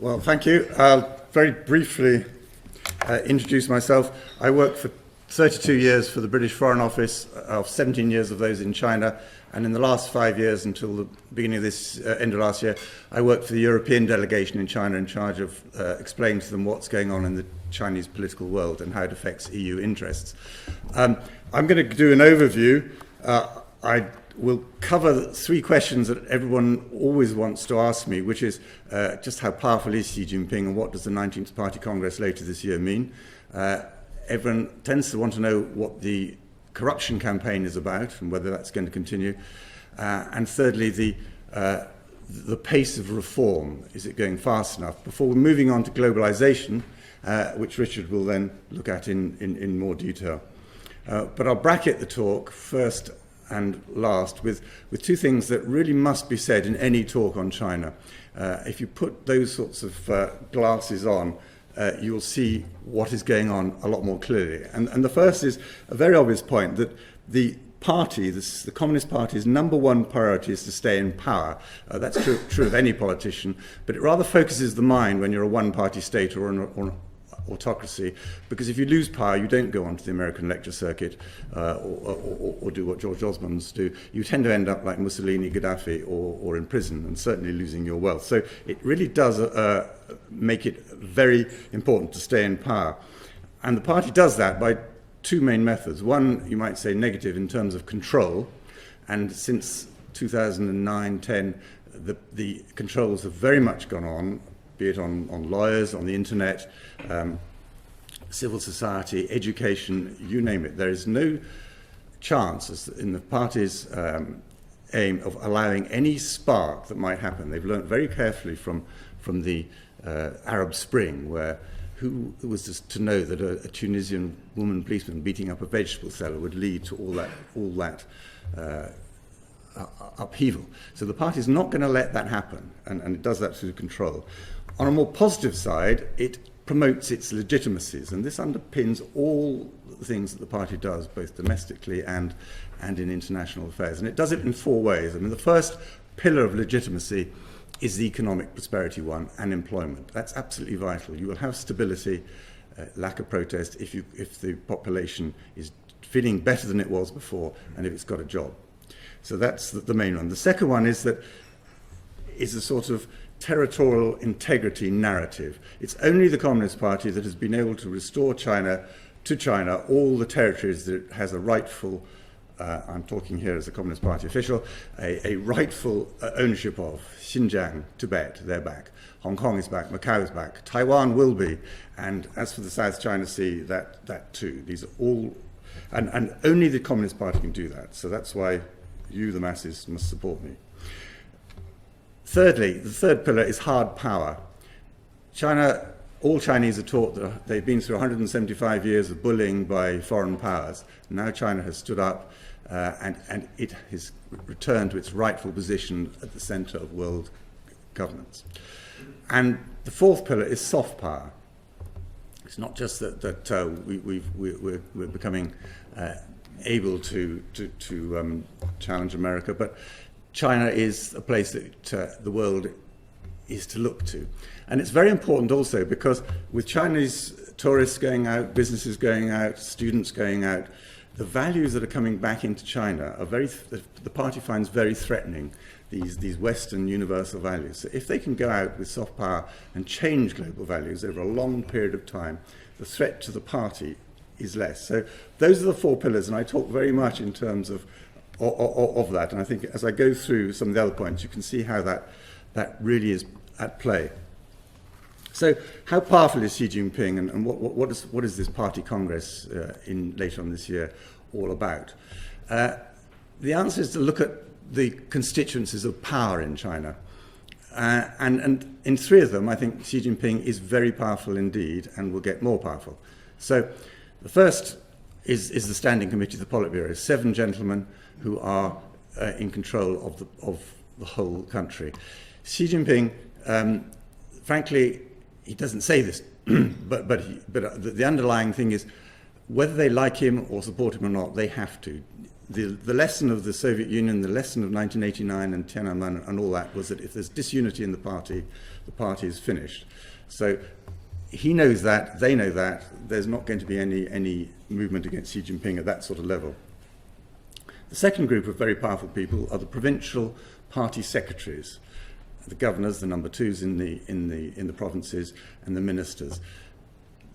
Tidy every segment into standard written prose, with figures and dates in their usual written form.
Well, thank you. I'll very briefly introduce myself. I worked for 32 years for the British Foreign Office, 17 years of those in China, and in the last 5 years until the beginning of this end of last year, I worked for the European delegation in China in charge of explaining to them what's going on in the Chinese political world and how it affects EU interests. I'm going to do an overview. I will cover 3 questions that everyone always wants to ask me, which is just how powerful is Xi Jinping and what does the 19th Party Congress later this year mean? Everyone tends to want to know what the corruption campaign is about and whether that's going to continue. And thirdly, the pace of reform. Is it going fast enough? Before we're moving on to globalisation, which Richard will then look at in more detail. But I'll bracket the talk first and last with 2 things that really must be said in any talk on China. If you put those sorts of glasses on, you'll see what is going on a lot more clearly. And the first is a very obvious point that the party, the Communist Party's #1 priority is to stay in power. That's true of any politician, but it rather focuses the mind when you're a one-party state or an autocracy, because if you lose power, you don't go onto the American lecture circuit or do what George Osborne's do. You tend to end up like Mussolini, Gaddafi, or in prison, and certainly losing your wealth. So it really does make it very important to stay in power. And the party does that by 2 main methods. One, you might say negative in terms of control, and since 2009-10, the controls have very much gone on, be it on lawyers, on the internet, civil society, education, you name it. There is no chance in the party's aim of allowing any spark that might happen. They've learned very carefully from the Arab Spring, where who was to know that a Tunisian woman policeman beating up a vegetable seller would lead to all that upheaval. So the party is not going to let that happen, and it does that through control. On a more positive side, it promotes its legitimacies, and this underpins all the things that the party does, both domestically and in international affairs. And it does it in 4 ways. I mean, the first pillar of legitimacy is the economic prosperity one, and employment. That's absolutely vital. You will have stability, lack of protest, if the population is feeling better than it was before, and if it's got a job. So that's the main one. The second one is a sort of territorial integrity narrative. It's only the Communist Party that has been able to restore China all the territories that it has a rightful, I'm talking here as a Communist Party official, a rightful ownership of. Xinjiang, Tibet, they're back. Hong Kong is back, Macau is back, Taiwan will be, and as for the South China Sea, that too. These are all, and only the Communist Party can do that. So that's why you, the masses, must support me. Thirdly, the third pillar is hard power. China, all Chinese are taught that they've been through 175 years of bullying by foreign powers. Now China has stood up and it has returned to its rightful position at the center of world governance. And the 4th pillar is soft power. It's not just that we're becoming able to challenge America, but China is a place that the world is to look to. And it's very important also because with Chinese tourists going out, businesses going out, students going out, the values that are coming back into China are the party finds very threatening, these Western universal values. So if they can go out with soft power and change global values over a long period of time, the threat to the party is less. So those are the 4 pillars, and I talk very much in terms of that. And I think as I go through some of the other points, you can see how that really is at play. So how powerful is Xi Jinping, and what is this party congress later on this year all about? The answer is to look at the constituencies of power in China. And in 3 of them, I think Xi Jinping is very powerful indeed and will get more powerful. So the first is the Standing Committee of the Politburo, 7 gentlemen who are in control of the whole country. Xi Jinping, frankly, he doesn't say this, but the underlying thing is whether they like him or support him or not, they have to. the lesson of the Soviet Union, the lesson of 1989 and Tiananmen and all that was that if there's disunity in the party is finished. So he knows that, they know that, there's not going to be any movement against Xi Jinping at that sort of level. The second group of very powerful people are the provincial party secretaries, the governors, the number twos in the provinces, and the ministers.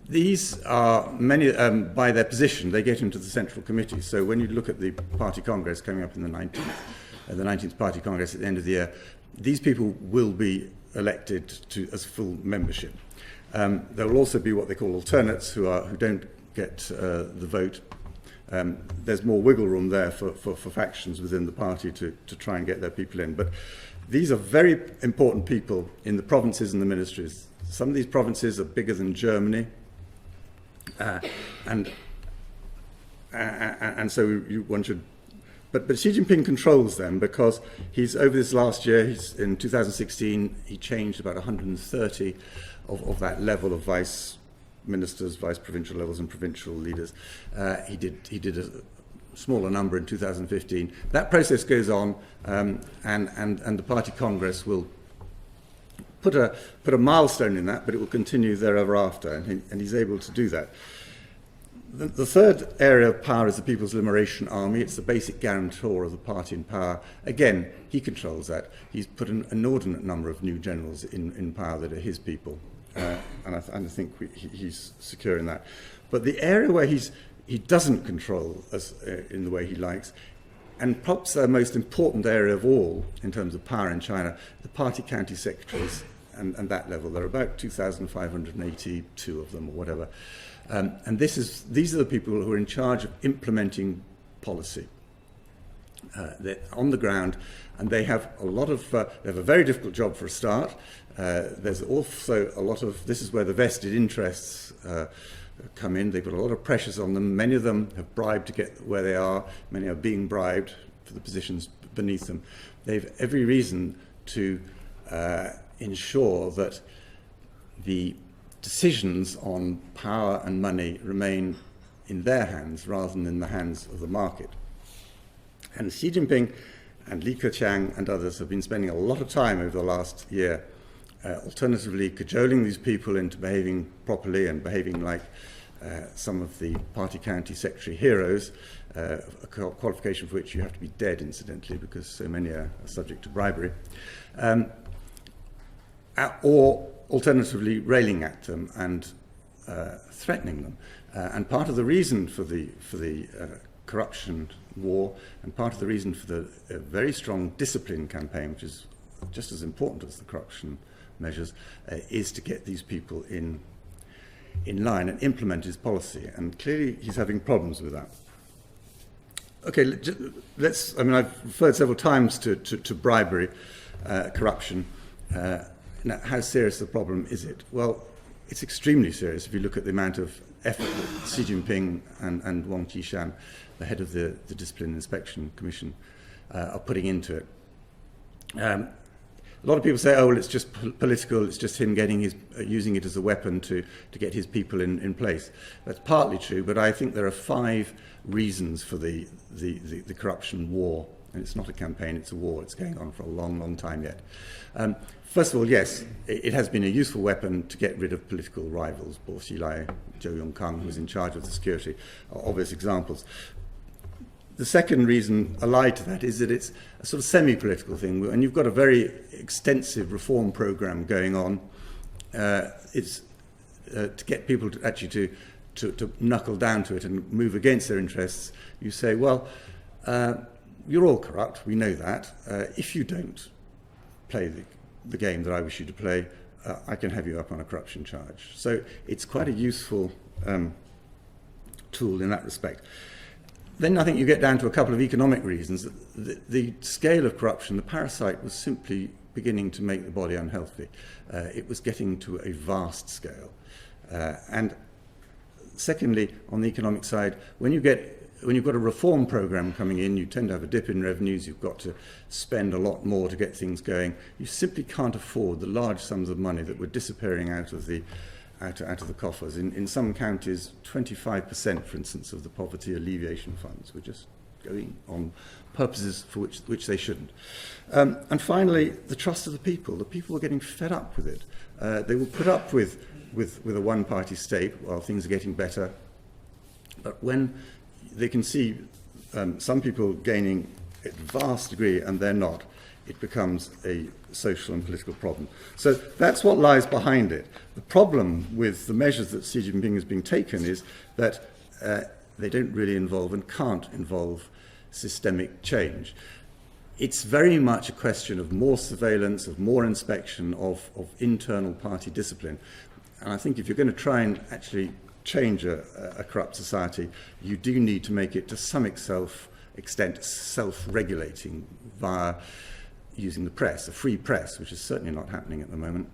These are many, by their position, they get into the central committee. So when you look at the party congress coming up in the 19th party congress at the end of the year, these people will be elected as full membership. There will also be what they call alternates who don't get the vote. There's more wiggle room there for factions within the party to try and get their people in. But these are very important people in the provinces and the ministries. Some of these provinces are bigger than Germany. And so one should, but Xi Jinping controls them because he's over this last year. In 2016 he changed about 130 of that level of vice ministers, vice provincial levels, and provincial leaders. He did a smaller number in 2015. That process goes on, and the party congress will put a milestone in that, but it will continue thereafter, and he's able to do that. The third area of power is the People's Liberation Army. It's the basic guarantor of the party in power. Again, he controls that. He's put an inordinate number of new generals in power that are his people, and I think he's secure in that. But the area where he doesn't control in the way he likes, and perhaps the most important area of all in terms of power in China, the party county secretaries and that level. There are about 2,582 of them or whatever. And these are the people who are in charge of implementing policy. They're on the ground, and they have a very difficult job for a start. There's also a lot of, this is where the vested interests come in. They've got a lot of pressures on them. Many of them have bribed to get where they are. Many are being bribed for the positions beneath them. They've every reason to ensure that the decisions on power and money remain in their hands rather than in the hands of the market. And Xi Jinping and Li Keqiang and others have been spending a lot of time over the last year alternatively cajoling these people into behaving properly and behaving like some of the party county secretary heroes, a qualification for which you have to be dead, incidentally, because so many are subject to bribery, or alternatively railing at them and threatening them. And part of the reason for the corruption war, and part of the reason for the very strong discipline campaign, which is just as important as the corruption measures, is to get these people in line and implement his policy. And clearly he's having problems with that. Okay, I've referred several times to bribery, corruption. Now, how serious a problem is it? Well, it's extremely serious if you look at the amount of effort that Xi Jinping and Wang Qishan, the head of the Discipline Inspection Commission, are putting into it. A lot of people say, oh, well, it's just political, it's just him using it as a weapon to get his people in place. That's partly true, but I think there are 5 reasons for the corruption war. And it's not a campaign, it's a war. It's going on for a long, long time yet. First of all, yes, it has been a useful weapon to get rid of political rivals. Bo Xilai, Zhou Yongkang, who was in charge of the security, are obvious examples. The second reason allied to that is that it's a sort of semi-political thing, and you've got a very extensive reform program going on. It's to get people to actually to knuckle down to it and move against their interests. You say, well, you're all corrupt, we know that. If you don't play the game that I wish you to play, I can have you up on a corruption charge. So it's quite a useful tool in that respect. Then I think you get down to a couple of economic reasons. The scale of corruption, the parasite, was simply beginning to make the body unhealthy. It was getting to a vast scale. And secondly, on the economic side, when you've got a reform program coming in, you tend to have a dip in revenues, you've got to spend a lot more to get things going. You simply can't afford the large sums of money that were disappearing out of the coffers. In some counties, 25%, for instance, of the poverty alleviation funds were just going on purposes for which they shouldn't. And finally, the trust of the people. The people are getting fed up with it. They will put up with a one-party state while things are getting better. But when they can see some people gaining a vast degree and they're not, it becomes a social and political problem. So that's what lies behind it. The problem with the measures that Xi Jinping is being taken is that they don't really involve and can't involve systemic change. It's very much a question of more surveillance, of more inspection, of internal party discipline. And I think if you're going to try and actually change a corrupt society, you do need to make it to some extent self-regulating via using the press, a free press, which is certainly not happening at the moment,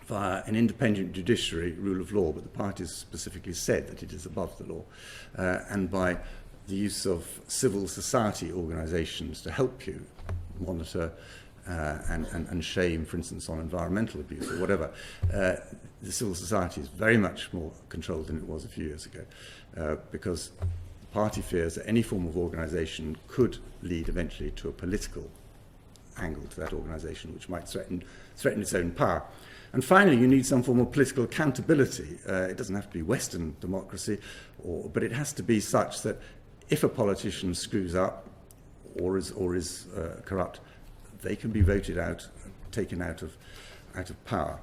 via an independent judiciary, rule of law, but the parties specifically said that it is above the law, and by the use of civil society organisations to help you monitor and shame, for instance, on environmental abuse or whatever. The civil society is very much more controlled than it was a few years ago, because the party fears that any form of organisation could lead eventually to a political angle to that organisation, which might threaten its own power. And finally, you need some form of political accountability. It doesn't have to be Western democracy, but it has to be such that if a politician screws up or is corrupt, they can be voted out, taken out of power,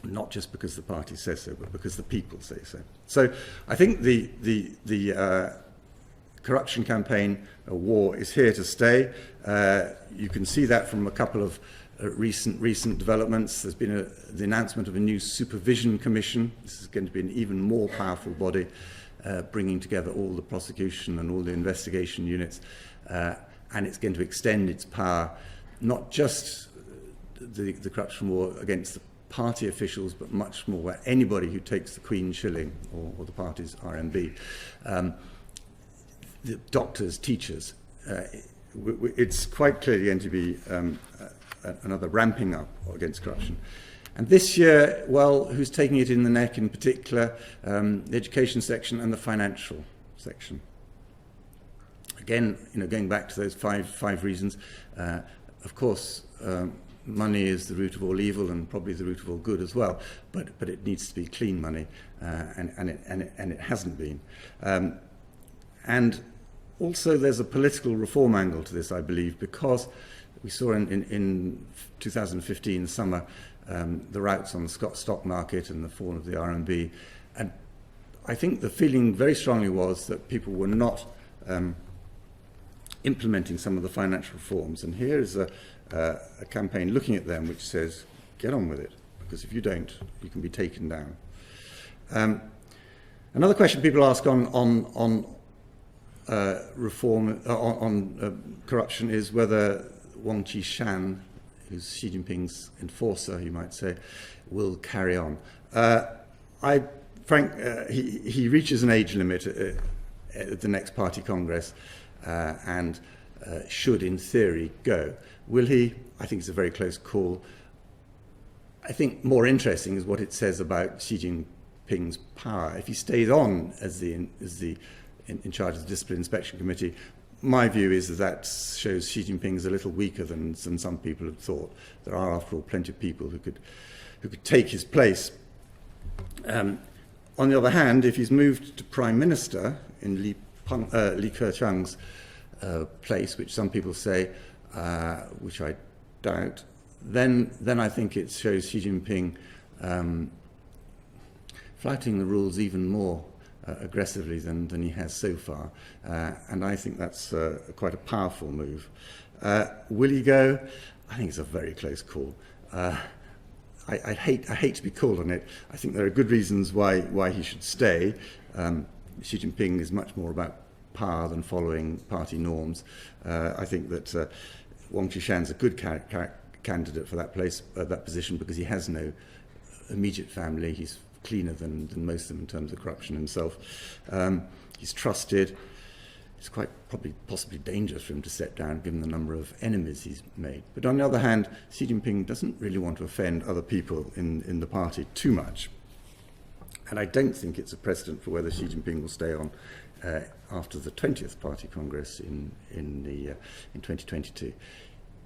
not just because the party says so, but because the people say so. So I think the corruption campaign war is here to stay. You can see that from a couple of recent developments. There's been the announcement of a new supervision commission. This is going to be an even more powerful body, bringing together all the prosecution and all the investigation units, and it's going to extend its power, not just the corruption war against the party officials, but much more where anybody who takes the Queen shilling or the party's RMB, the doctors, teachers, it's quite clearly going to be another ramping up against corruption. And this year, well, who's taking it in the neck in particular? The education section and the financial section. Again, going back to those five reasons, of course, money is the root of all evil and probably the root of all good as well. But it needs to be clean money, and it hasn't been. And also, there's a political reform angle to this, I believe, because we saw in 2015 summer the routes on the stock market and the fall of the RMB, and I think the feeling very strongly was that people were not implementing some of the financial reforms. And here is a campaign looking at them which says, get on with it, because if you don't, you can be taken down. Another question people ask on reform, on corruption, is whether Wang Qishan, who's Xi Jinping's enforcer, you might say, will carry on. He reaches an age limit at the next party congress, and should, in theory, go. Will he? I think it's a very close call. I think more interesting is what it says about Xi Jinping's power. If he stays on as in charge of the Discipline Inspection Committee, my view is that shows Xi Jinping is a little weaker than some people have thought. There are, after all, plenty of people who could take his place. On the other hand, if he's moved to Prime Minister in Li Keqiang's place, which some people say, which I doubt, then I think it shows Xi Jinping flouting the rules even more aggressively than he has so far, and I think that's quite a powerful move. Will he go? I think it's a very close call. I hate to be called on it. I think there are good reasons why he should stay. Xi Jinping is much more about power than following party norms. I think that Wang Qishan's a good candidate for that position, because he has no immediate family. He's cleaner than most of them in terms of corruption himself. He's trusted. It's quite possibly dangerous for him to step down, given the number of enemies he's made. But on the other hand, Xi Jinping doesn't really want to offend other people in the party too much. And I don't think it's a precedent for whether Xi Jinping will stay on after the 20th Party Congress in 2022.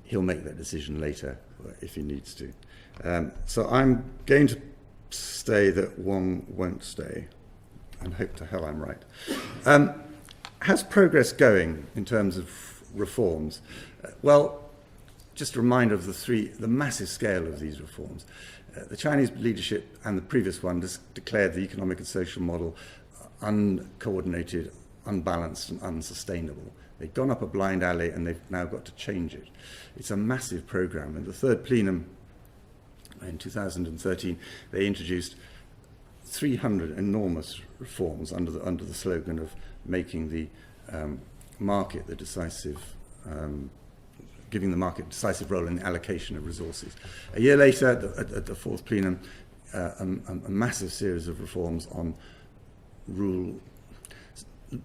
He'll make that decision later if he needs to. So I'm going to say that Wong won't stay, and hope to hell I'm right. How's progress going in terms of reforms? Well, just a reminder of the massive scale of these reforms. The Chinese leadership and the previous one declared the economic and social model uncoordinated, unbalanced and unsustainable. They've gone up a blind alley and they've now got to change it. It's a massive program. In the third plenum in 2013, they introduced 300 enormous reforms under the slogan of making the market the decisive, giving the market a decisive role in the allocation of resources. A year later, at the fourth plenum, a massive series of reforms on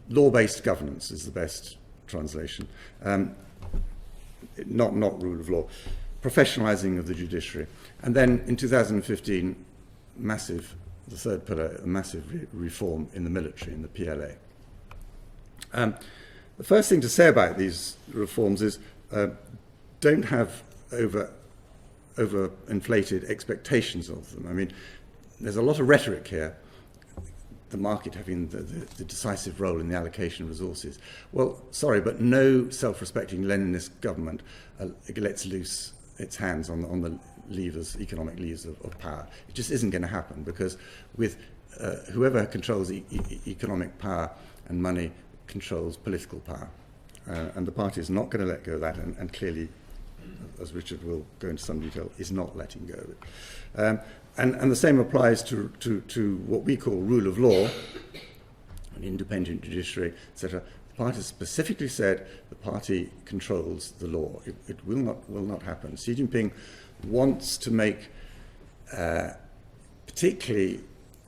law-based governance is the best translation, not rule of law, professionalising of the judiciary. And then in 2015, the third pillar, a massive reform in the military, in the PLA. The first thing to say about these reforms is don't have over-inflated expectations of them. I mean, there's a lot of rhetoric here, the market having the decisive role in the allocation of resources. Well, sorry, but no self-respecting Leninist government lets loose its hands on the levers, economic levers of power. It just isn't going to happen, because with whoever controls economic power and money controls political power. And the party is not going to let go of that, and clearly, as Richard will go into some detail, is not letting go of it. And the same applies to what we call rule of law, an independent judiciary, etc. The party specifically said the party controls the law. It will not happen. Xi Jinping wants to make particularly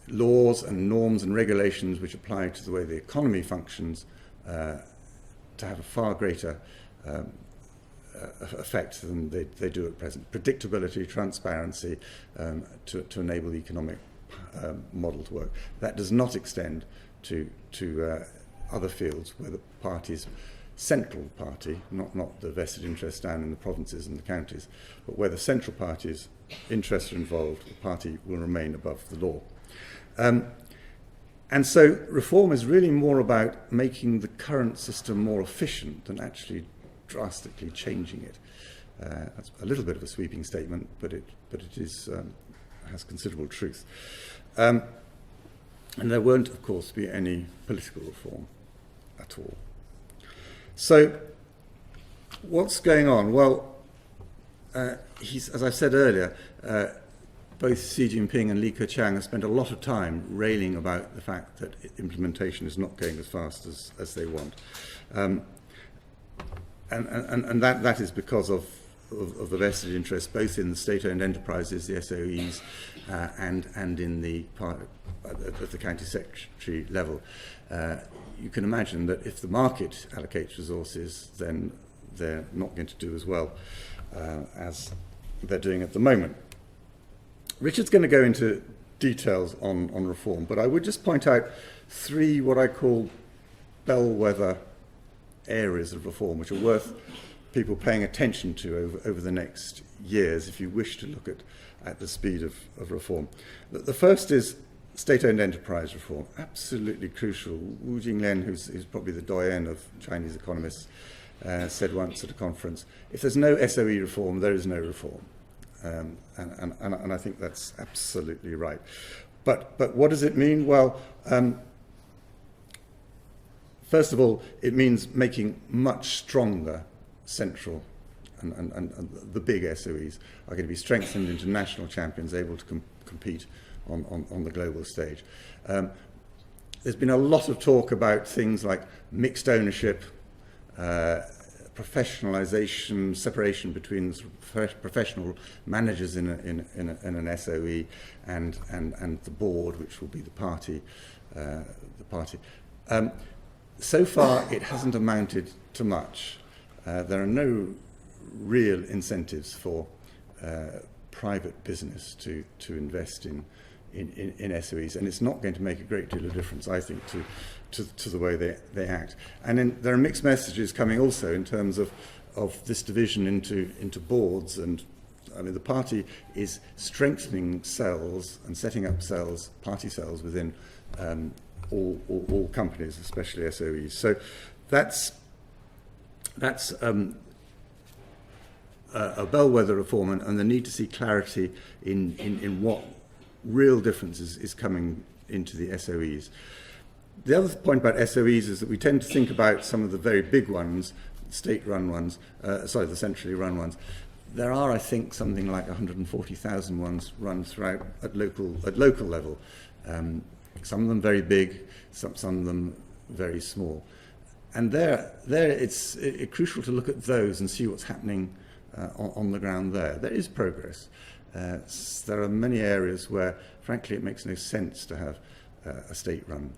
laws and norms and regulations which apply to the way the economy functions to have a far greater effect than they do at present. Predictability, transparency, to enable the economic model to work. That does not extend to other fields where the party's central party, not the vested interest down in the provinces and the counties, but where the central party's interests are involved, the party will remain above the law. And so reform is really more about making the current system more efficient than actually drastically changing it. That's a little bit of a sweeping statement, but it is has considerable truth. And there won't, of course, be any political reform at all. So, what's going on? Well, as I said earlier, both Xi Jinping and Li Keqiang have spent a lot of time railing about the fact that implementation is not going as fast as they want. And that is because of the vested interest, both in the state-owned enterprises, the SOEs, and in the part at the county secretary level. You can imagine that if the market allocates resources, then they're not going to do as well as they're doing at the moment. Richard's going to go into details on reform, but I would just point out three what I call bellwether areas of reform, which are worth people paying attention to over the next years if you wish to look at the speed of reform. The first is state-owned enterprise reform, absolutely crucial. Wu Jinglian, who's probably the doyen of Chinese economists, said once at a conference, if there's no SOE reform, there is no reform. And I think that's absolutely right. But what does it mean? Well, first of all, it means making much stronger central and the big SOEs are going to be strengthened into national champions able to compete on the global stage. There's been a lot of talk about things like mixed ownership, professionalization, separation between professional managers in an SOE and the board, which will be the party. So far, it hasn't amounted to much. There are no real incentives for private business to invest in in SOEs, and it's not going to make a great deal of difference, I think, to the way they act. And then there are mixed messages coming also in terms of this division into boards, and I mean the party is strengthening cells and setting up cells, party cells within all companies, especially SOEs. So that's a bellwether reform, and the need to see clarity in what real differences is coming into the SOEs. The other point about SOEs is that we tend to think about some of the very big ones, state-run ones, the centrally run ones. There are, I think, something like 140,000 ones run throughout at local level. Some of them very big, some of them very small. And there it's crucial to look at those and see what's happening on the ground there. There is progress. There are many areas where, frankly, it makes no sense to have a state-run.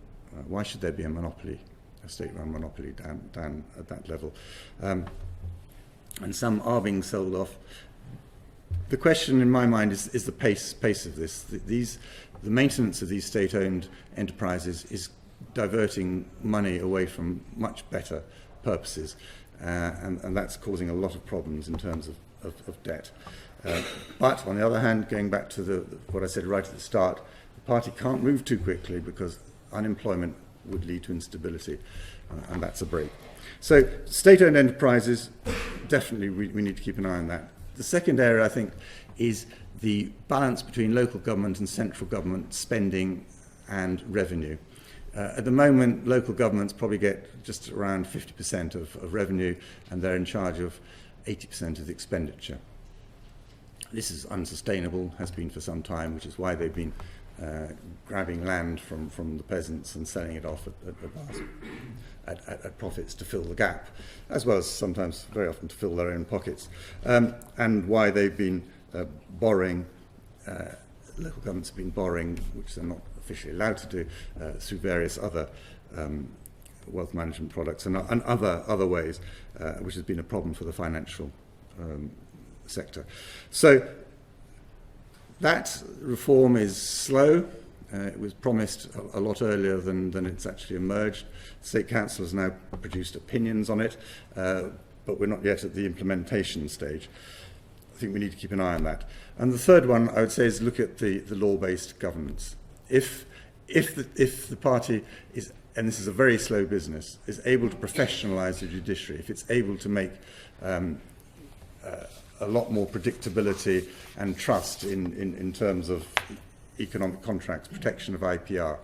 Why should there be a monopoly, a state-run monopoly down at that level? And some are being sold off. The question in my mind is the pace of this. The maintenance of these state-owned enterprises is diverting money away from much better purposes, and that's causing a lot of problems in terms of debt. But on the other hand, going back to what I said right at the start, the party can't move too quickly because unemployment would lead to instability, and that's a break. So state-owned enterprises, definitely we need to keep an eye on that. The second area, I think, is the balance between local government and central government spending and revenue. At the moment, local governments probably get just around 50% of revenue, and they're in charge of 80% of the expenditure. This is unsustainable, has been for some time, which is why they've been grabbing land from the peasants and selling it off at profits to fill the gap, as well as sometimes, very often, to fill their own pockets, and why they've been borrowing, local governments have been borrowing, which they're not officially allowed to do, through various other wealth management products and other ways, which has been a problem for the financial sector. So that reform is slow. It was promised a lot earlier than it's actually emerged. The State Council has now produced opinions on it, but we're not yet at the implementation stage. I think we need to keep an eye on that. And the third one, I would say, is look at the law-based governance. If the party is, and this is a very slow business, is able to professionalise the judiciary, if it's able to make a lot more predictability and trust in terms of economic contracts, protection of IPR,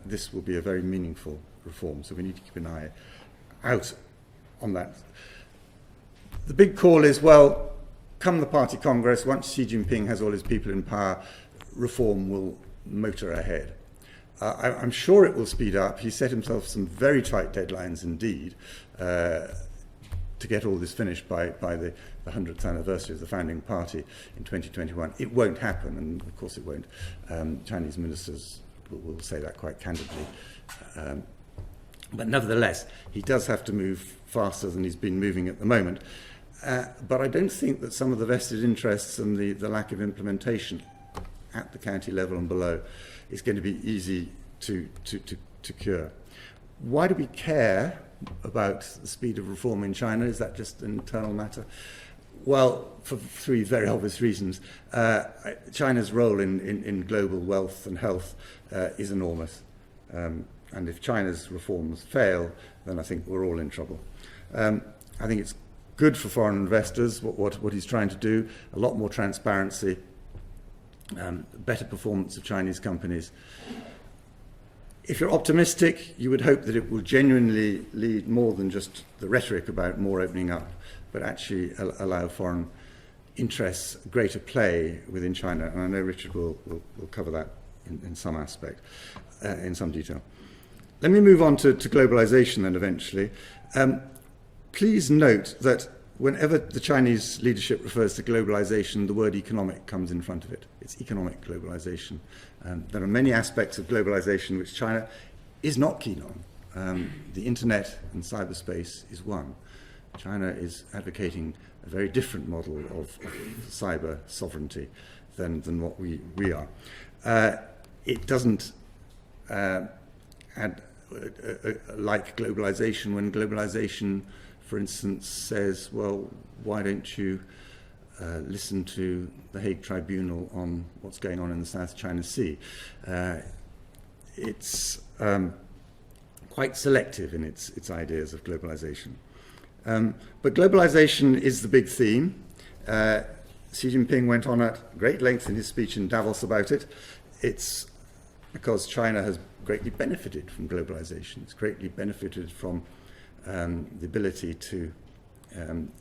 this will be a very meaningful reform. So we need to keep an eye out on that. The big call is, well, come the party congress, once Xi Jinping has all his people in power, reform will motor ahead. I'm sure it will speed up. He set himself some very tight deadlines indeed to get all this finished by the 100th anniversary of the founding party in 2021. It won't happen, and of course it won't. Chinese ministers will say that quite candidly. But nevertheless, he does have to move faster than he's been moving at the moment. But I don't think that some of the vested interests and the lack of implementation at the county level and below is going to be easy to cure. Why do we care about the speed of reform in China? Is that just an internal matter? Well, for three very obvious reasons. China's role in global wealth and health is enormous. And if China's reforms fail, then I think we're all in trouble. I think it's good for foreign investors, what he's trying to do, a lot more transparency, better performance of Chinese companies. If you're optimistic, you would hope that it will genuinely lead more than just the rhetoric about more opening up, but actually allow foreign interests greater play within China. And I know Richard will cover that in some aspect, in some detail. Let me move on to globalisation then eventually. Please note that whenever the Chinese leadership refers to globalisation, the word economic comes in front of it. It's economic globalisation. There are many aspects of globalisation which China is not keen on. The internet and cyberspace is one. China is advocating a very different model of cyber sovereignty than what we are. it doesn't like globalisation, when globalisation, for instance, says, well, why don't you listen to the Hague Tribunal on what's going on in the South China Sea? It's quite selective in its ideas of globalisation. But globalisation is the big theme. Xi Jinping went on at great length in his speech in Davos about it. It's because China has greatly benefited from globalisation. It's greatly benefited from the ability to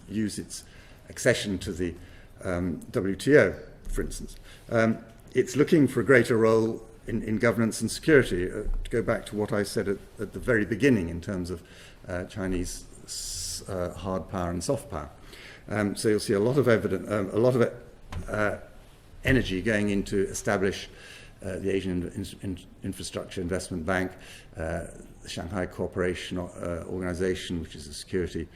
use its accession to the WTO, for instance. It's looking for a greater role in governance and security. To go back to what I said at the very beginning in terms of Chinese hard power and soft power. So you'll see a lot of energy going into establish the Asian Infrastructure Investment Bank, the Shanghai Cooperation Organization, which is a security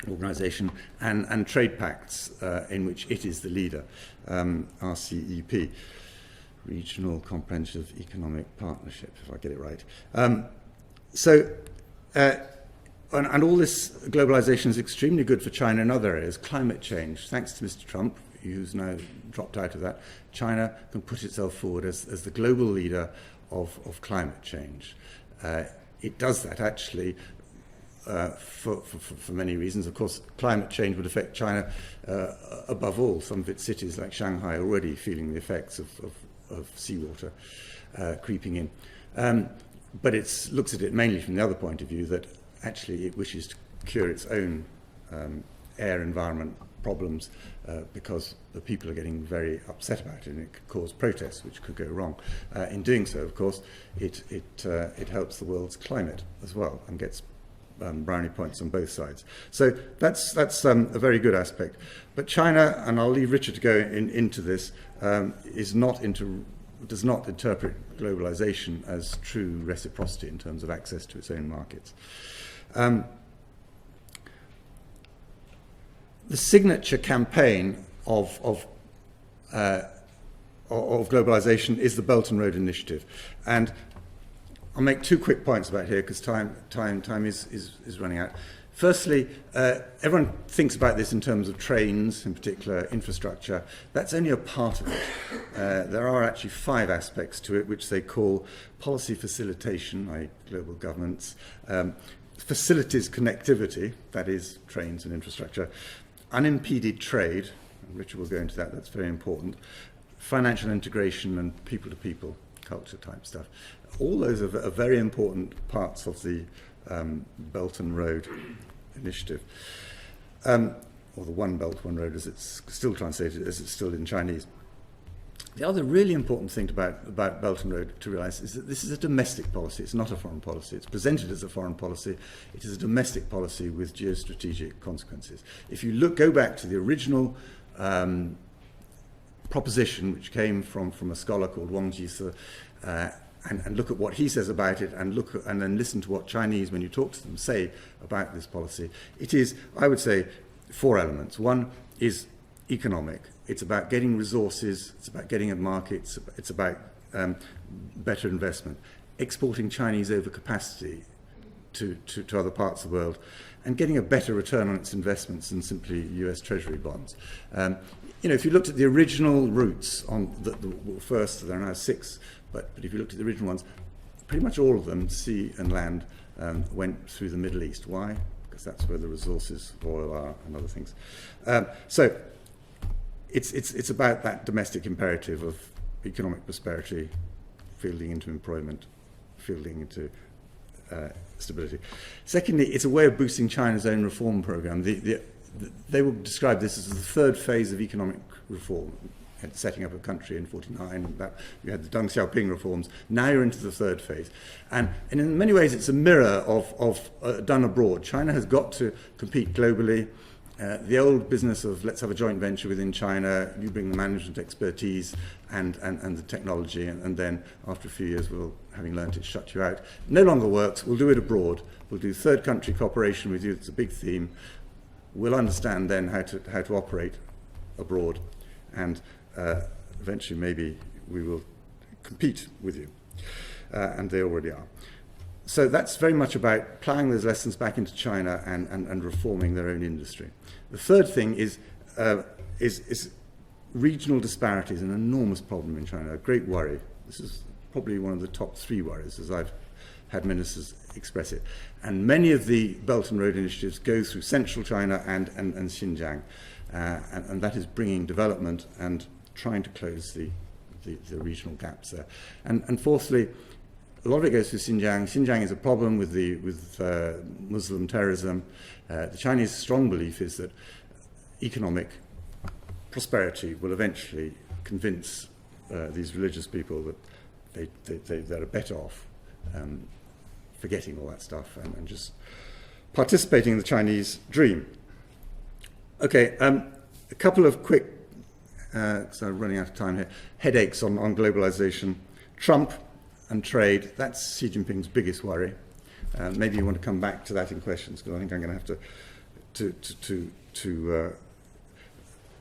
organization, and trade pacts in which it is the leader, RCEP, Regional Comprehensive Economic Partnership, if I get it right. And all this globalization is extremely good for China in other areas. Climate change, thanks to Mr. Trump, who's now dropped out of that, China can put itself forward as the global leader of climate change. It does that actually for many reasons. Of course, climate change would affect China above all. Some of its cities, like Shanghai, are already feeling the effects of seawater creeping in. But it looks at it mainly from the other point of view, that actually it wishes to cure its own air environment problems because the people are getting very upset about it, and it could cause protests which could go wrong. In doing so, of course, it helps the world's climate as well and gets brownie points on both sides. So that's a very good aspect. But China, and I'll leave Richard to go into this, does not interpret globalization as true reciprocity in terms of access to its own markets. The signature campaign of globalization is the Belt and Road Initiative, and I'll make two quick points about here because time is running out. Firstly, everyone thinks about this in terms of trains, in particular infrastructure. That's only a part of it. There are actually 5 aspects to it, which they call policy facilitation, i.e. global governance, facilities connectivity, that is trains and infrastructure, unimpeded trade, and Richard will go into that, that's very important, financial integration and people-to-people culture type stuff. All those are very important parts of the Belt and Road Initiative, or the One Belt, One Road, as it's still translated, as it's still in Chinese. The other really important thing about Belt and Road to realise is that this is a domestic policy. It's not a foreign policy. It's presented as a foreign policy. It is a domestic policy with geostrategic consequences. If you go back to the original proposition, which came from a scholar called Wang Jise, and look at what he says about it, and then listen to what Chinese, when you talk to them, say about this policy, it is, I would say, 4 elements. One is economic. It's about getting resources, it's about getting at markets, it's about better investment, exporting Chinese overcapacity to other parts of the world, and getting a better return on its investments than simply US Treasury bonds. If you looked at the original routes on the first, there are now 6, but if you looked at the original ones, pretty much all of them, sea and land, went through the Middle East. Why? Because that's where the resources of oil are and other things. So it's about that domestic imperative of economic prosperity, fielding into employment, fielding into stability. Secondly, it's a way of boosting China's own reform program. They will describe this as the 3rd phase of economic reform. Setting up a country in 1949, you had the Deng Xiaoping reforms. Now you're into the 3rd phase, and in many ways it's a mirror of done abroad. China has got to compete globally. The old business of let's have a joint venture within China, you bring the management expertise and the technology, and then after a few years, having learnt it, shut you out. No longer works. We'll do it abroad. We'll do 3rd country cooperation with you. It's a big theme. We'll understand then how to operate abroad, and eventually maybe we will compete with you, and they already are. So that's very much about ploughing those lessons back into China and reforming their own industry. The third thing is regional disparities, an enormous problem in China, a great worry. This is probably one of the top 3 worries, as I've had ministers express it. And many of the Belt and Road initiatives go through central China and Xinjiang, and that is bringing development and trying to close the regional gaps there. And fourthly, a lot of it goes through Xinjiang. Xinjiang is a problem with Muslim terrorism. The Chinese strong belief is that economic prosperity will eventually convince these religious people that they're better off forgetting all that stuff and just participating in the Chinese dream. Okay, a couple of quick, because I'm running out of time here, headaches on globalisation. Trump and trade, that's Xi Jinping's biggest worry. Maybe you want to come back to that in questions, because I think I'm going to have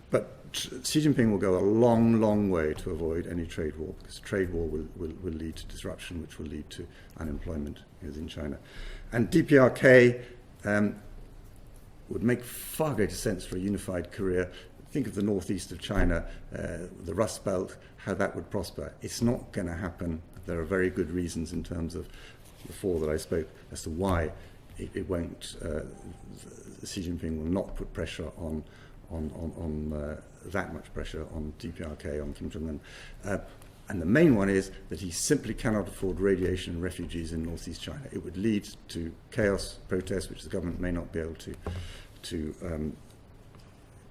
but Xi Jinping will go a long, long way to avoid any trade war, because trade war will lead to disruption, which will lead to unemployment in China. And DPRK would make far greater sense for a unified Korea. Think of the northeast of China, the Rust Belt, how that would prosper. It's not going to happen. There are very good reasons in terms of the 4 that I spoke as to why it won't. Xi Jinping will not put pressure on that much pressure on DPRK, on Kim Jong-un. And the main one is that he simply cannot afford radiation and refugees in northeast China. It would lead to chaos, protests, which the government may not be able to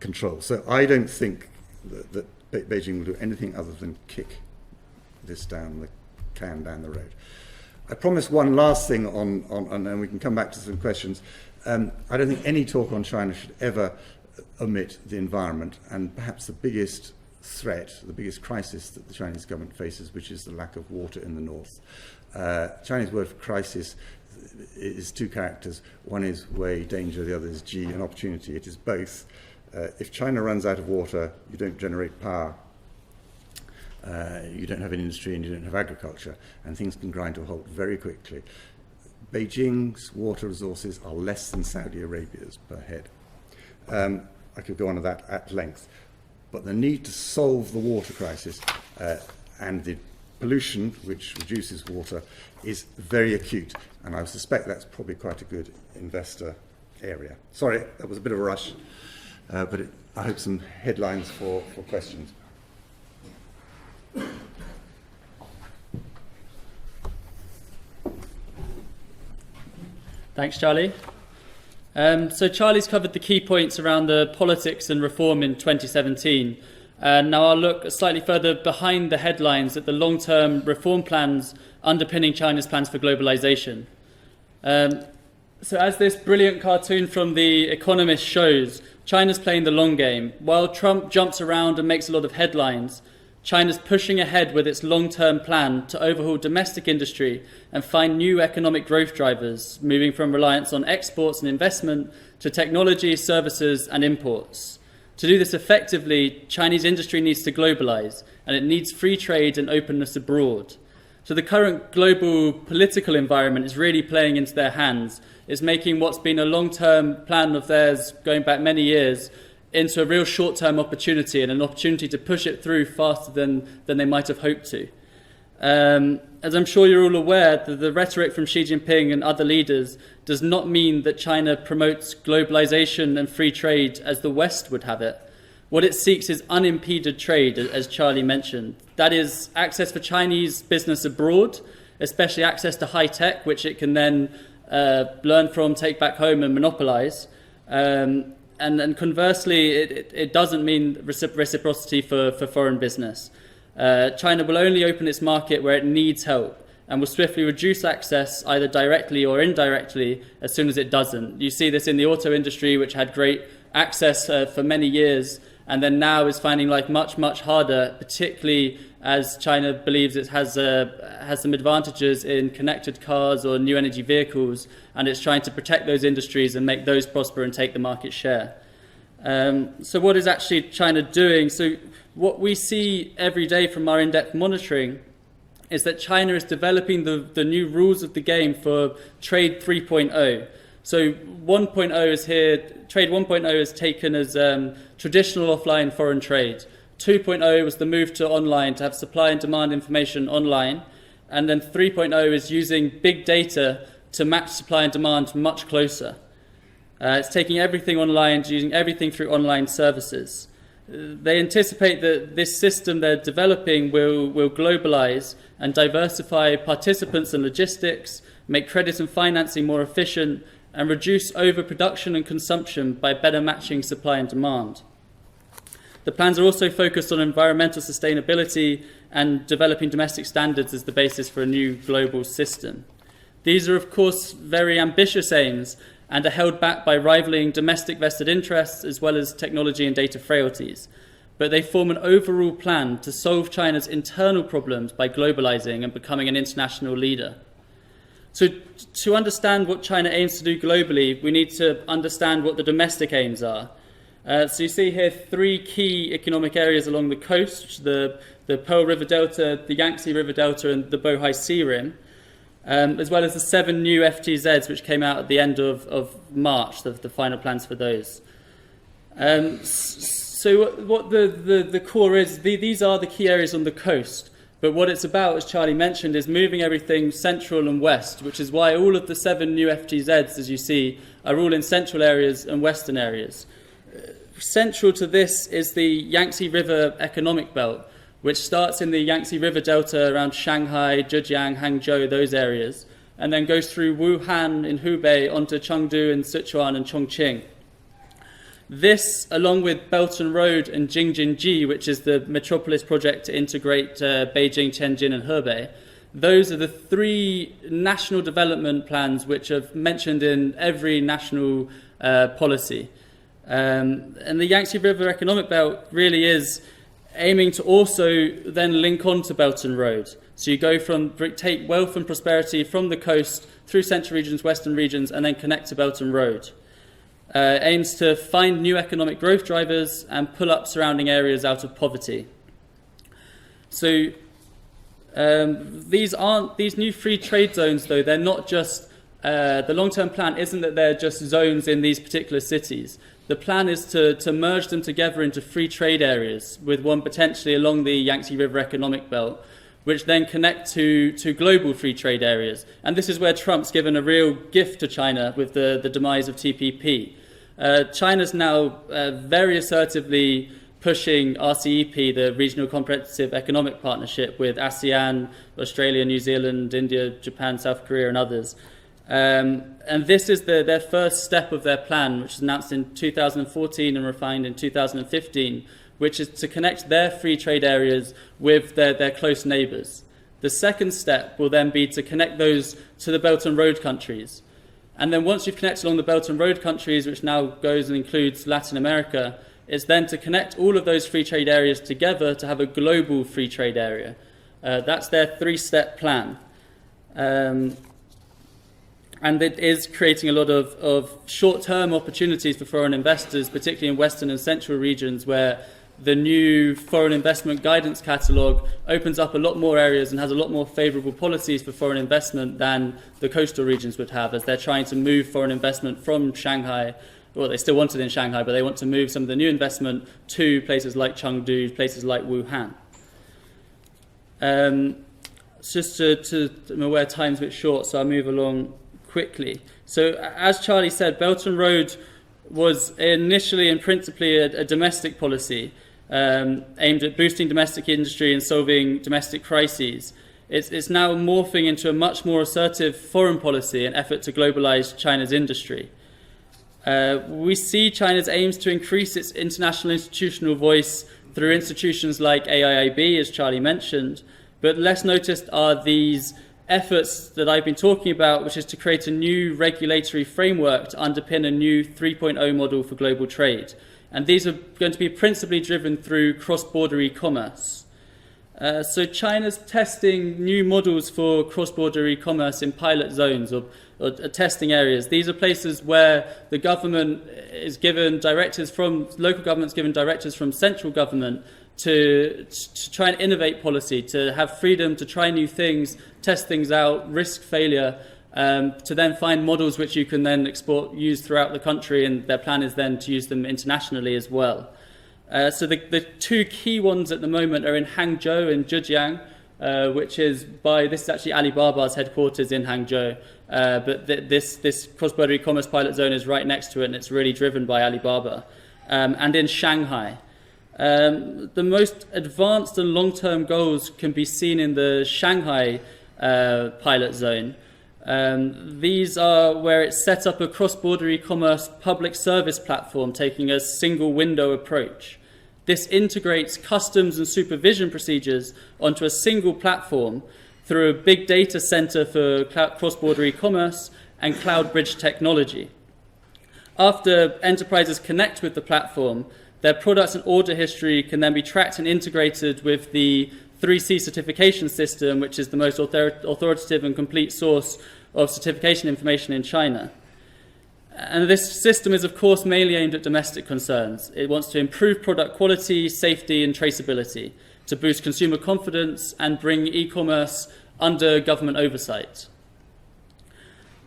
control. So I don't think that Beijing will do anything other than kick this down the road. I promise one last thing and then we can come back to some questions. I don't think any talk on China should ever omit the environment, and perhaps the biggest threat, the biggest crisis that the Chinese government faces, which is the lack of water in the north. Chinese word for crisis is 2 characters. One is wei, danger, the other is ji, an opportunity. It is both. If China runs out of water, you don't generate power, you don't have an industry, and you don't have agriculture, and things can grind to a halt very quickly. Beijing's water resources are less than Saudi Arabia's per head. I could go on to that at length. But the need to solve the water crisis and the pollution, which reduces water, is very acute. And I suspect that's probably quite a good investor area. Sorry, that was a bit of a rush, but I hope some headlines for questions. Thanks, Charlie. So Charlie's covered the key points around the politics and reform in 2017. And now I'll look slightly further behind the headlines at the long-term reform plans underpinning China's plans for globalisation. So as this brilliant cartoon from The Economist shows, China's playing the long game. While Trump jumps around and makes a lot of headlines, China's pushing ahead with its long-term plan to overhaul domestic industry and find new economic growth drivers, moving from reliance on exports and investment to technology, services and imports. To do this effectively, Chinese industry needs to globalise, and it needs free trade and openness abroad. So the current global political environment is really playing into their hands. It's making what's been a long-term plan of theirs going back many years into a real short-term opportunity, and an opportunity to push it through faster than they might have hoped to. As I'm sure you're all aware, the rhetoric from Xi Jinping and other leaders does not mean that China promotes globalization and free trade as the West would have it. What it seeks is unimpeded trade, as Charlie mentioned. That is access for Chinese business abroad, especially access to high tech, which it can then learn from, take back home and monopolize. And conversely, it doesn't mean reciprocity for foreign business. China will only open its market where it needs help, and will swiftly reduce access either directly or indirectly as soon as it doesn't. You see this in the auto industry, which had great access for many years, and then now is finding life much, much harder, particularly as China believes it has some advantages in connected cars or new energy vehicles, and it's trying to protect those industries and make those prosper and take the market share. So what is actually China doing? So what we see every day from our in-depth monitoring is that China is developing the new rules of the game for Trade 3.0. So 1.0 is here, Trade 1.0 is taken as traditional offline foreign trade. 2.0 was the move to online, to have supply and demand information online. And then 3.0 is using big data to match supply and demand much closer. It's taking everything online, using everything through online services. They anticipate that this system they're developing will globalize and diversify participants and logistics, make credit and financing more efficient, and reduce overproduction and consumption by better matching supply and demand. The plans are also focused on environmental sustainability and developing domestic standards as the basis for a new global system. These are, of course, very ambitious aims and are held back by rivaling domestic vested interests as well as technology and data frailties. But they form an overall plan to solve China's internal problems by globalizing and becoming an international leader. So to understand what China aims to do globally, we need to understand what the domestic aims are. So you see here three key economic areas along the coast, the Pearl River Delta, the Yangtze River Delta, and the Bohai Sea Rim, as well as the 7 new FTZs which came out at the end of March, the final plans for those. So what the core is, these are the key areas on the coast. But what it's about, as Charlie mentioned, is moving everything central and west, which is why all of the 7 new FTZs, as you see, are all in central areas and western areas. Central to this is the Yangtze River economic belt, which starts in the Yangtze River Delta around Shanghai, Zhejiang, Hangzhou, those areas, and then goes through Wuhan in Hubei onto Chengdu in Sichuan and Chongqing. This, along with Belt and Road and Jingjinji, which is the metropolis project to integrate Beijing, Tianjin and Hebei, those are the 3 national development plans which are mentioned in every national policy. And the Yangtze River Economic Belt really is aiming to also then link on to Belt and Road. So you go take wealth and prosperity from the coast through central regions, western regions, and then connect to Belt and Road. Aims to find new economic growth drivers and pull up surrounding areas out of poverty. So these new free trade zones, though, they're not just, the long-term plan isn't that they're just zones in these particular cities. The plan is to merge them together into free trade areas, with one potentially along the Yangtze River Economic Belt, which then connect to global free trade areas. And this is where Trump's given a real gift to China with the demise of TPP. China's now very assertively pushing RCEP, the Regional Comprehensive Economic Partnership, with ASEAN, Australia, New Zealand, India, Japan, South Korea, and others. And this is their first step of their plan, which was announced in 2014 and refined in 2015, which is to connect their free trade areas with their close neighbours. The second step will then be to connect those to the Belt and Road countries. And then once you've connected along the Belt and Road countries, which now goes and includes Latin America, it's then to connect all of those free trade areas together to have a global free trade area. That's their 3-step plan. And it is creating a lot of short-term opportunities for foreign investors, particularly in western and central regions, where the new foreign investment guidance catalogue opens up a lot more areas and has a lot more favourable policies for foreign investment than the coastal regions would have, as they're trying to move foreign investment from Shanghai. Well, they still want it in Shanghai, but they want to move some of the new investment to places like Chengdu, places like Wuhan. Just I'm aware time's a bit short, so I'll move along quickly. So as Charlie said, Belt and Road was initially and principally a domestic policy aimed at boosting domestic industry and solving domestic crises. It's now morphing into a much more assertive foreign policy, an effort to globalize China's industry. We see China's aims to increase its international institutional voice through institutions like AIIB, as Charlie mentioned, but less noticed are these efforts that I've been talking about, which is to create a new regulatory framework to underpin a new 3.0 model for global trade. And these are going to be principally driven through cross-border e-commerce. So China's testing new models for cross-border e-commerce in pilot zones or testing areas. These are places where the government is given directives from, local government's given directives from central government to try and innovate policy, to have freedom to try new things, test things out, risk failure, to then find models which you can then use throughout the country, and their plan is then to use them internationally as well. So the two key ones at the moment are in Hangzhou and Zhejiang, which is this is actually Alibaba's headquarters in Hangzhou, but this cross-border e-commerce pilot zone is right next to it, and it's really driven by Alibaba, and in Shanghai. The most advanced and long-term goals can be seen in the Shanghai pilot zone. These are where it's set up a cross-border e-commerce public service platform taking a single window approach. This integrates customs and supervision procedures onto a single platform through a big data center for cross-border e-commerce and cloud bridge technology. After enterprises connect with the platform, their products and order history can then be tracked and integrated with the 3C certification system, which is the most authoritative and complete source of certification information in China. And this system is, of course, mainly aimed at domestic concerns. It wants to improve product quality, safety, and traceability, to boost consumer confidence and bring e-commerce under government oversight.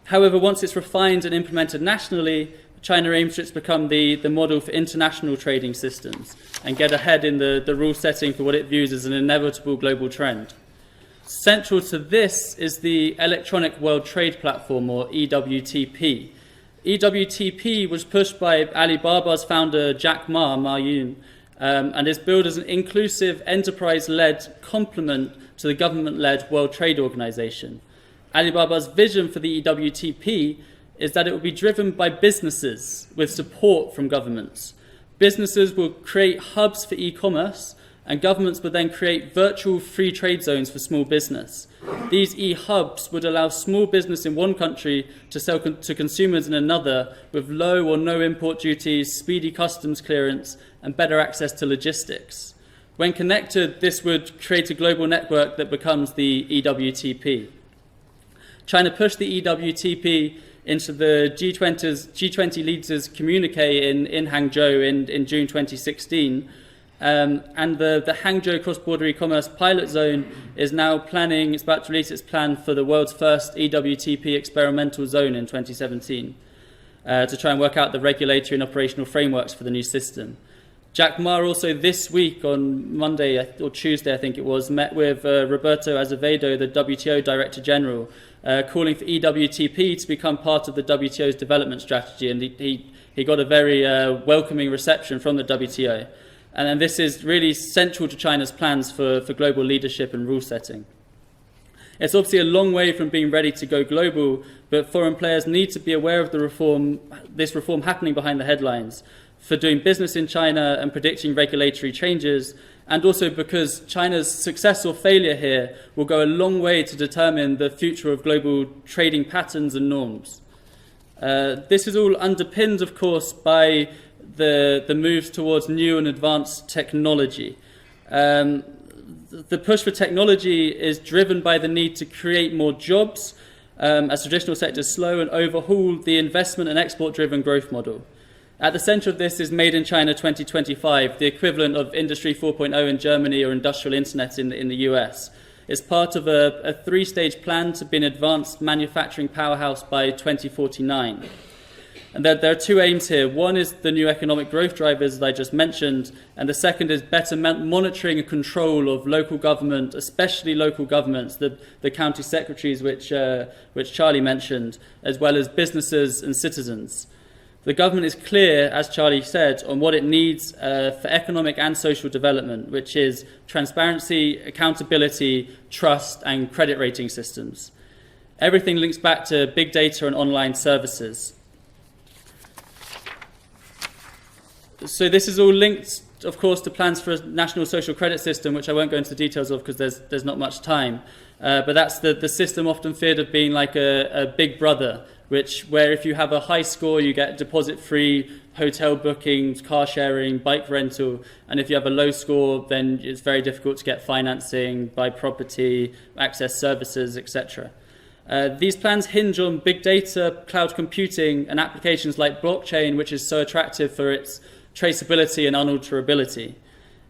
However, once it's refined and implemented nationally, China aims to become the model for international trading systems and get ahead in the rule setting for what it views as an inevitable global trend. Central to this is the Electronic World Trade Platform, or EWTP. EWTP was pushed by Alibaba's founder Jack Ma Yun, and is billed as an inclusive enterprise-led complement to the government-led World Trade Organization. Alibaba's vision for the EWTP is that it will be driven by businesses with support from governments. Businesses will create hubs for e-commerce, and governments will then create virtual free trade zones for small business. These e-hubs would allow small business in one country to sell to consumers in another with low or no import duties, speedy customs clearance, and better access to logistics. When connected, this would create a global network that becomes the EWTP. China pushed the EWTP into the G20 leaders' communique in Hangzhou in June 2016. And the Hangzhou cross-border e-commerce pilot zone is now it's about to release its plan for the world's first EWTP experimental zone in 2017 to try and work out the regulatory and operational frameworks for the new system. Jack Ma also this week, on Monday or Tuesday I think it was, met with Roberto Azevedo, the WTO Director General, calling for EWTP to become part of the WTO's development strategy, and he got a very welcoming reception from the WTO. And this is really central to China's plans for global leadership and rule setting. It's obviously a long way from being ready to go global, but foreign players need to be aware of this reform happening behind the headlines, for doing business in China and predicting regulatory changes, and also because China's success or failure here will go a long way to determine the future of global trading patterns and norms. This is all underpinned, of course, by the moves towards new and advanced technology. The push for technology is driven by the need to create more jobs as traditional sectors slow, and overhaul the investment and export-driven growth model. At the centre of this is Made in China 2025, the equivalent of Industry 4.0 in Germany or Industrial Internet in the US. It's part of a three-stage plan to be an advanced manufacturing powerhouse by 2049. And there are two aims here. One is the new economic growth drivers that I just mentioned, and the second is better monitoring and control of local government, especially local governments, the county secretaries which Charlie mentioned, as well as businesses and citizens. The government is clear, as Charlie said, on what it needs for economic and social development, which is transparency, accountability, trust, and credit rating systems. Everything links back to big data and online services. So this is all linked, of course, to plans for a national social credit system, which I won't go into the details of because there's not much time. But that's the system often feared of being like a big brother, where if you have a high score, you get deposit-free hotel bookings, car sharing, bike rental, and if you have a low score, then it's very difficult to get financing, buy property, access services, etc. These plans hinge on big data, cloud computing, and applications like blockchain, which is so attractive for its traceability and unalterability.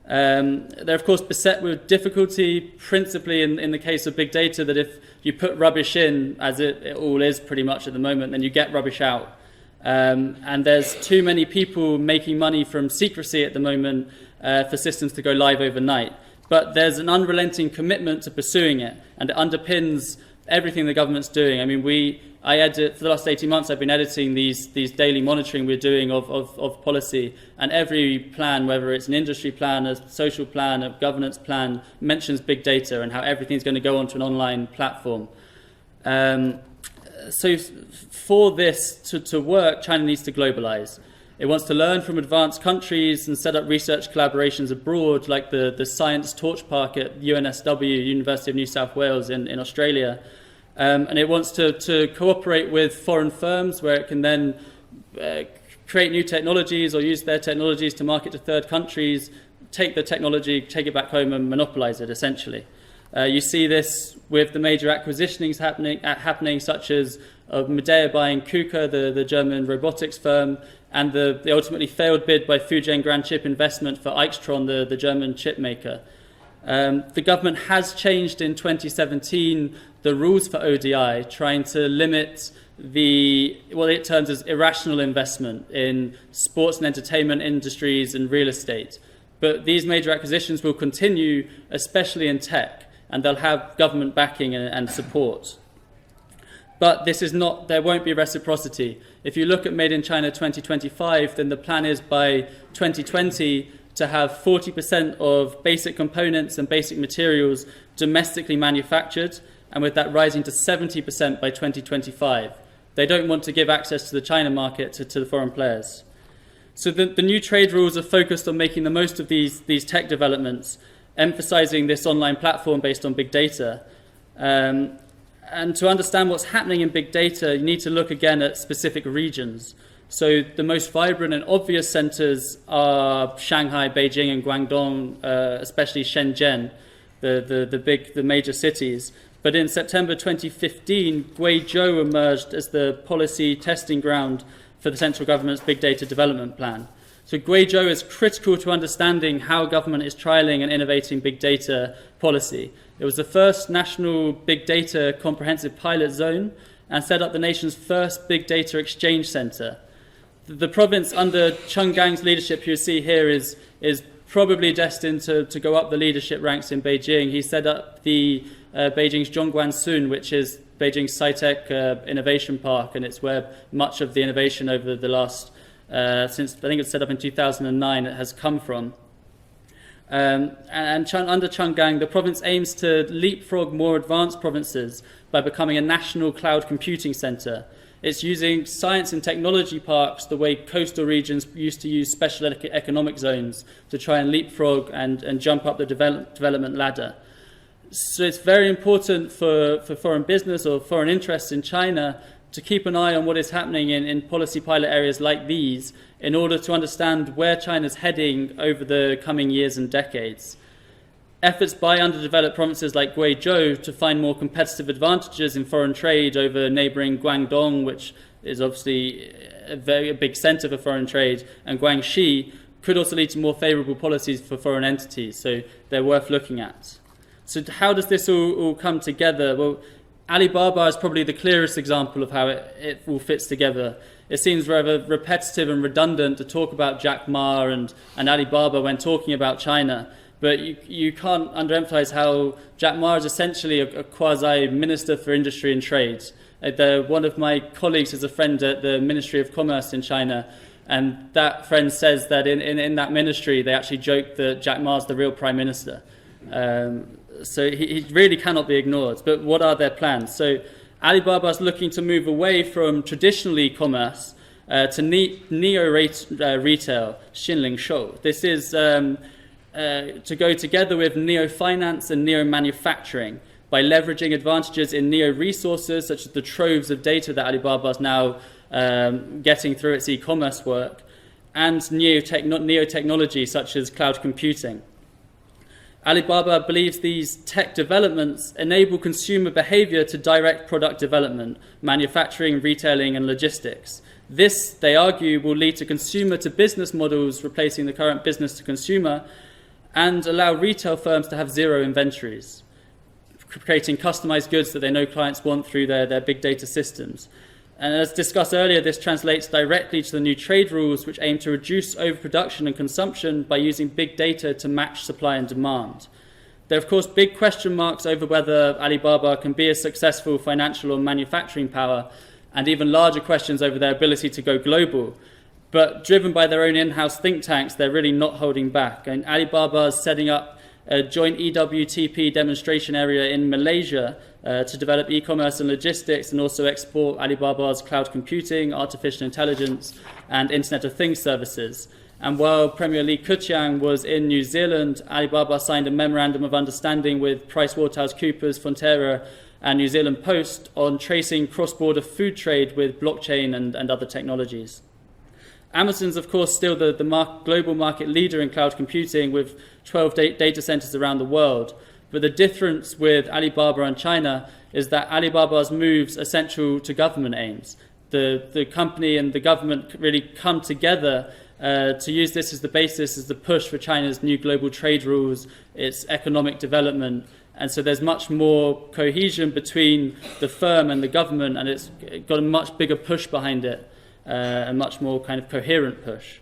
They're of course beset with difficulty, principally in the case of big data, that if you put rubbish in, as it all is pretty much at the moment, then you get rubbish out. And there's too many people making money from secrecy at the moment for systems to go live overnight. But there's an unrelenting commitment to pursuing it, and it underpins everything the government's doing. I mean, I edit, for the last 18 months, I've been editing these daily monitoring we're doing of policy, and every plan, whether it's an industry plan, a social plan, a governance plan, mentions big data and how everything's going to go onto an online platform. So for this to work, China needs to globalize. It wants to learn from advanced countries and set up research collaborations abroad, like the Science Torch Park at UNSW, University of New South Wales in Australia. And it wants to cooperate with foreign firms where it can then create new technologies or use their technologies to market to third countries, take the technology, take it back home and monopolize it, essentially. You see this with the major acquisitions happening such as Medea buying KUKA, the German robotics firm, and the ultimately failed bid by Fujian Grand Chip Investment for Eichtron, the German chip maker. The government has changed in 2017 the rules for ODI, trying to limit what it terms as irrational investment in sports and entertainment industries and real estate. But these major acquisitions will continue, especially in tech, and they'll have government backing and support. But there won't be reciprocity. If you look at Made in China 2025, then the plan is by 2020 to have 40% of basic components and basic materials domestically manufactured, and with that rising to 70% by 2025. They don't want to give access to the China market to the foreign players. So the new trade rules are focused on making the most of these tech developments, emphasizing this online platform based on big data. And to understand what's happening in big data, you need to look again at specific regions. So the most vibrant and obvious centers are Shanghai, Beijing, and Guangdong, especially Shenzhen, the major cities. But in September 2015, Guizhou emerged as the policy testing ground for the central government's big data development plan. So Guizhou is critical to understanding how government is trialling and innovating big data policy. It was the first national big data comprehensive pilot zone and set up the nation's first big data exchange center. The province under Chen Gang's leadership you see here is probably destined to go up the leadership ranks in Beijing. He set up the Beijing's Zhongguancun, which is Beijing's sci-tech innovation park, and it's where much of the innovation over the last, since I think it's set up in 2009, it has come from. And under Chen Gang, the province aims to leapfrog more advanced provinces by becoming a national cloud computing center. It's using science and technology parks the way coastal regions used to use special economic zones to try and leapfrog and jump up the development ladder. So it's very important for foreign business or foreign interests in China to keep an eye on what is happening in policy pilot areas like these in order to understand where China's heading over the coming years and decades. Efforts by underdeveloped provinces like Guizhou to find more competitive advantages in foreign trade over neighbouring Guangdong, which is obviously a very big centre for foreign trade, and Guangxi, could also lead to more favourable policies for foreign entities, so they're worth looking at. So how does this all come together? Well, Alibaba is probably the clearest example of how it all fits together. It seems rather repetitive and redundant to talk about Jack Ma and Alibaba when talking about China, but you can't underemphasize how Jack Ma is essentially a quasi-minister for industry and trade. One of my colleagues is a friend at the Ministry of Commerce in China, and that friend says that in that ministry they actually joke that Jack Ma is the real prime minister. So he really cannot be ignored. But what are their plans? So Alibaba is looking to move away from traditional e-commerce to neo-retail, Xinling Shou. This is to go together with neo-finance and neo-manufacturing by leveraging advantages in neo-resources, such as the troves of data that Alibaba is now getting through its e-commerce work, and neo-technology, such as cloud computing. Alibaba believes these tech developments enable consumer behavior to direct product development, manufacturing, retailing, and logistics. This, they argue, will lead to consumer-to-business models replacing the current business-to-consumer, and allow retail firms to have zero inventories, creating customized goods that they know clients want through their big data systems. And as discussed earlier, this translates directly to the new trade rules, which aim to reduce overproduction and consumption by using big data to match supply and demand. There are, of course, big question marks over whether Alibaba can be a successful financial or manufacturing power, and even larger questions over their ability to go global. But driven by their own in-house think tanks, they're really not holding back. And Alibaba is setting up a joint EWTP demonstration area in Malaysia to develop e-commerce and logistics, and also export Alibaba's cloud computing, artificial intelligence, and Internet of Things services. And while Premier Li Keqiang was in New Zealand, Alibaba signed a memorandum of understanding with PricewaterhouseCoopers, Fonterra, and New Zealand Post on tracing cross-border food trade with blockchain and other technologies. Amazon's, of course, still the global market leader in cloud computing with 12 data centers around the world. But the difference with Alibaba and China is that Alibaba's moves are central to government aims. The company and the government really come together to use this as the basis, as the push for China's new global trade rules, its economic development. And so there's much more cohesion between the firm and the government, and it's got a much bigger push behind it. A much more kind of coherent push.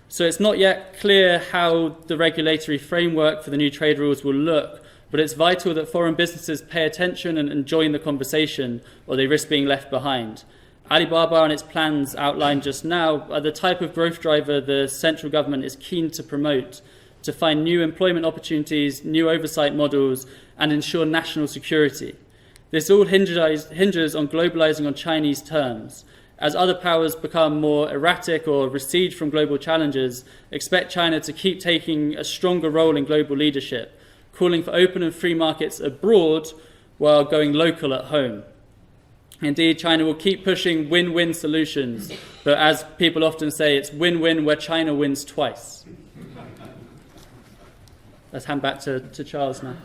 So it's not yet clear how the regulatory framework for the new trade rules will look, but it's vital that foreign businesses pay attention and join the conversation, or they risk being left behind. Alibaba and its plans outlined just now are the type of growth driver the central government is keen to promote, to find new employment opportunities, new oversight models, and ensure national security. This all hinges on globalizing on Chinese terms. As other powers become more erratic or recede from global challenges, expect China to keep taking a stronger role in global leadership, calling for open and free markets abroad while going local at home. Indeed, China will keep pushing win-win solutions, but as people often say, it's win-win where China wins twice. Let's hand back to Charles now.